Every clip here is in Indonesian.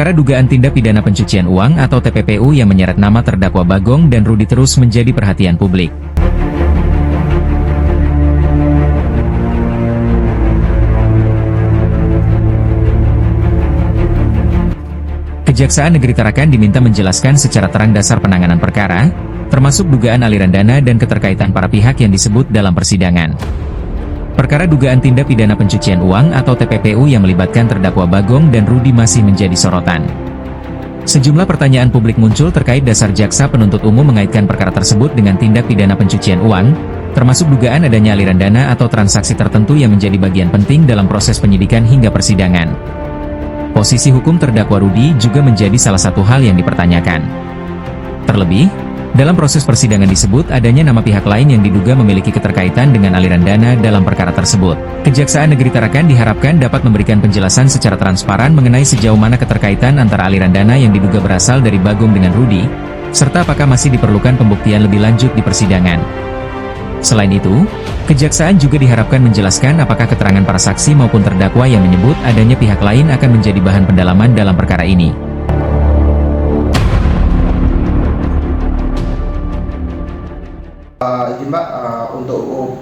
Perkara dugaan tindak pidana pencucian uang atau TPPU yang menyeret nama terdakwa Bagong dan Rudi terus menjadi perhatian publik. Kejaksaan Negeri Tarakan diminta menjelaskan secara terang dasar penanganan perkara, termasuk dugaan aliran dana dan keterkaitan para pihak yang disebut dalam persidangan. Perkara dugaan tindak pidana pencucian uang atau TPPU yang melibatkan terdakwa Bagong dan Rudi masih menjadi sorotan. Sejumlah pertanyaan publik muncul terkait dasar jaksa penuntut umum mengaitkan perkara tersebut dengan tindak pidana pencucian uang, termasuk dugaan adanya aliran dana atau transaksi tertentu yang menjadi bagian penting dalam proses penyidikan hingga persidangan. Posisi hukum terdakwa Rudi juga menjadi salah satu hal yang dipertanyakan. Terlebih, dalam proses persidangan disebut adanya nama pihak lain yang diduga memiliki keterkaitan dengan aliran dana dalam perkara tersebut. Kejaksaan Negeri Tarakan diharapkan dapat memberikan penjelasan secara transparan mengenai sejauh mana keterkaitan antara aliran dana yang diduga berasal dari Bagong dengan Rudi, serta apakah masih diperlukan pembuktian lebih lanjut di persidangan. Selain itu, kejaksaan juga diharapkan menjelaskan apakah keterangan para saksi maupun terdakwa yang menyebut adanya pihak lain akan menjadi bahan pendalaman dalam perkara ini. Izin Mbak, untuk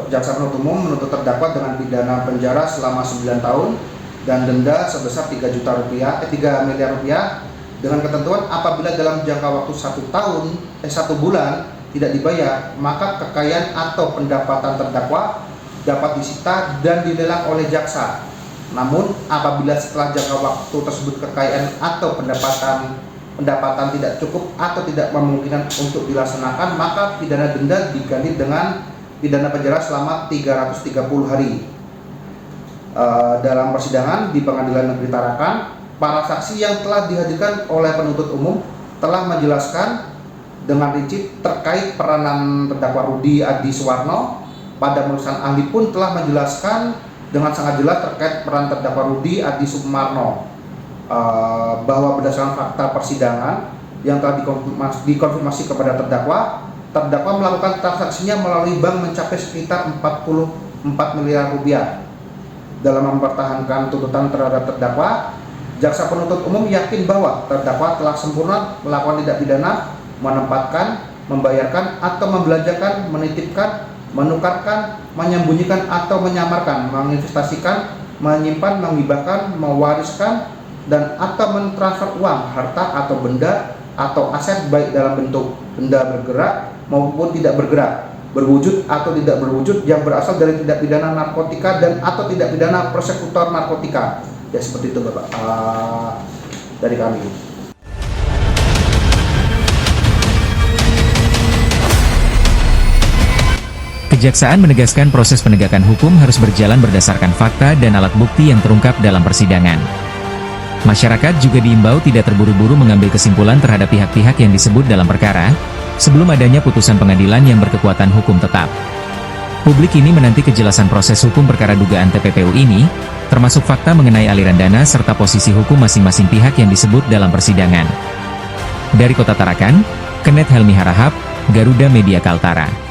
jaksa penuntut umum menuntut terdakwa dengan pidana penjara selama 9 tahun dan denda sebesar 3 miliar rupiah dengan ketentuan apabila dalam jangka waktu 1 bulan tidak dibayar, maka kekayaan atau pendapatan terdakwa dapat disita dan dilelang oleh jaksa. Namun apabila setelah jangka waktu tersebut kekayaan atau pendapatan tidak cukup atau tidak memungkinkan untuk dilaksanakan, maka pidana denda diganti dengan pidana penjara selama 330 hari. Dalam persidangan di Pengadilan Negeri Tarakan, para saksi yang telah dihadirkan oleh penuntut umum telah menjelaskan dengan rinci terkait peranan terdakwa Rudi Adi Suwarno. Pada pemeriksaan ahli pun telah menjelaskan dengan sangat jelas terkait peran terdakwa Rudi Adi Sumarno, bahwa berdasarkan fakta persidangan yang telah dikonfirmasi kepada terdakwa melakukan transaksinya melalui bank mencapai sekitar 44 miliar rupiah. Dalam mempertahankan tuntutan terhadap terdakwa, jaksa penuntut umum yakin bahwa terdakwa telah sempurna melakukan tindak pidana menempatkan, membayarkan atau membelanjakan, menitipkan, menukarkan, menyembunyikan atau menyamarkan, menginvestasikan, menyimpan, menghibahkan, mewariskan, dan atau mentransfer uang, harta atau benda atau aset baik dalam bentuk benda bergerak maupun tidak bergerak, berwujud atau tidak berwujud yang berasal dari tindak pidana narkotika dan atau tindak pidana persekutor narkotika. Ya seperti itu Bapak, dari kami. Kejaksaan menegaskan proses penegakan hukum harus berjalan berdasarkan fakta dan alat bukti yang terungkap dalam persidangan. Masyarakat juga diimbau tidak terburu-buru mengambil kesimpulan terhadap pihak-pihak yang disebut dalam perkara, sebelum adanya putusan pengadilan yang berkekuatan hukum tetap. Publik ini menanti kejelasan proses hukum perkara dugaan TPPU ini, termasuk fakta mengenai aliran dana serta posisi hukum masing-masing pihak yang disebut dalam persidangan. Dari Kota Tarakan, Kenneth Helmi Harahap, Garuda Media Kaltara.